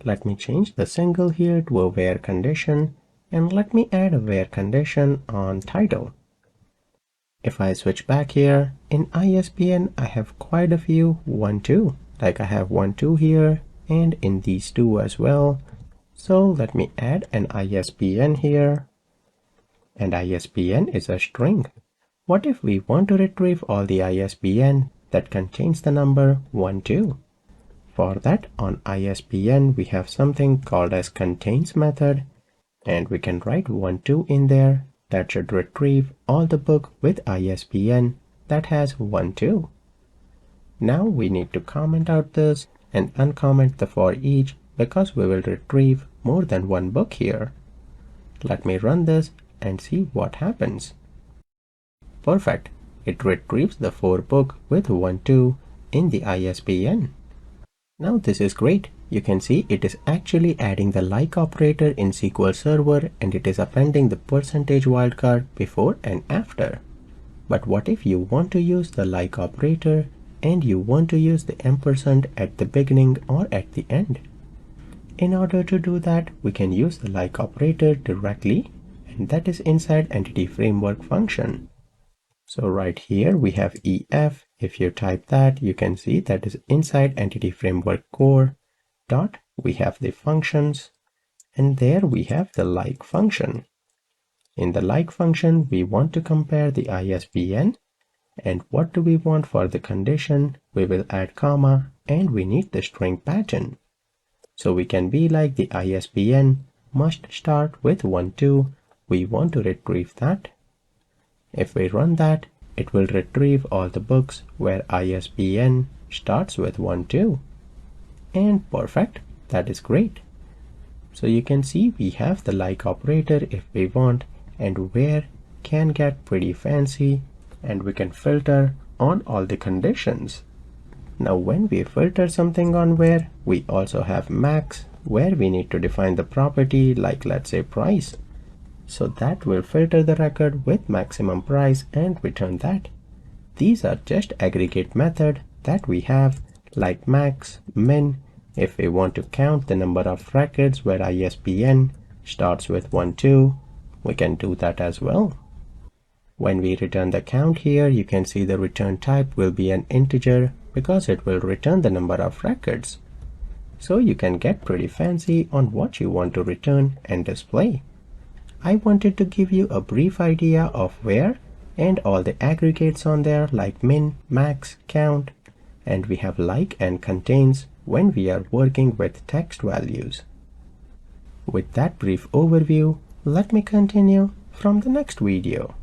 Let me change the single here to a where condition, and let me add a where condition on title. If I switch back here, in ISBN I have quite a few 1, 2. Like I have 1, 2 here, and in these two as well. So let me add an ISBN here. And ISBN is a string. What if we want to retrieve all the ISBN that contains the number 1, 2? For that, on ISBN we have something called as contains method, and we can write 1, 2 in there. That should retrieve all the book with ISBN that has 1, 2. Now we need to comment out this and uncomment the for each because we will retrieve more than one book here. Let me run this and see what happens. Perfect. It retrieves the 4 book with 1, 2 in the ISBN. Now this is great. You can see it is actually adding the like operator in SQL Server, and it is appending the percentage wildcard before and after. But what if you want to use the like operator and you want to use the ampersand at the beginning or at the end? In order to do that, we can use the like operator directly, and that is inside Entity Framework function. So right here we have EF. If you type that, you can see that is inside Entity Framework core. Dot, we have the functions, and there we have the like function. In the like function, we want to compare the ISBN, and what do we want for the condition? We will add comma, and we need the string pattern. So we can be like the ISBN must start with 1, 2. We want to retrieve that. If we run that, it will retrieve all the books where ISBN starts with 1, 2. And perfect, that is great. So you can see we have the like operator if we want, and where can get pretty fancy, and we can filter on all the conditions. Now when we filter something on where, we also have max, where we need to define the property like let's say price. So that will filter the record with maximum price and return that. These are just aggregate method that we have, like max, min. If we want to count the number of records where ISBN starts with 1, 2, we can do that as well. When we return the count here, you can see the return type will be an integer because it will return the number of records. So you can get pretty fancy on what you want to return and display. I wanted to give you a brief idea of where and all the aggregates on there like min, max, count, and we have like and contains when we are working with text values. With that brief overview, let me continue from the next video.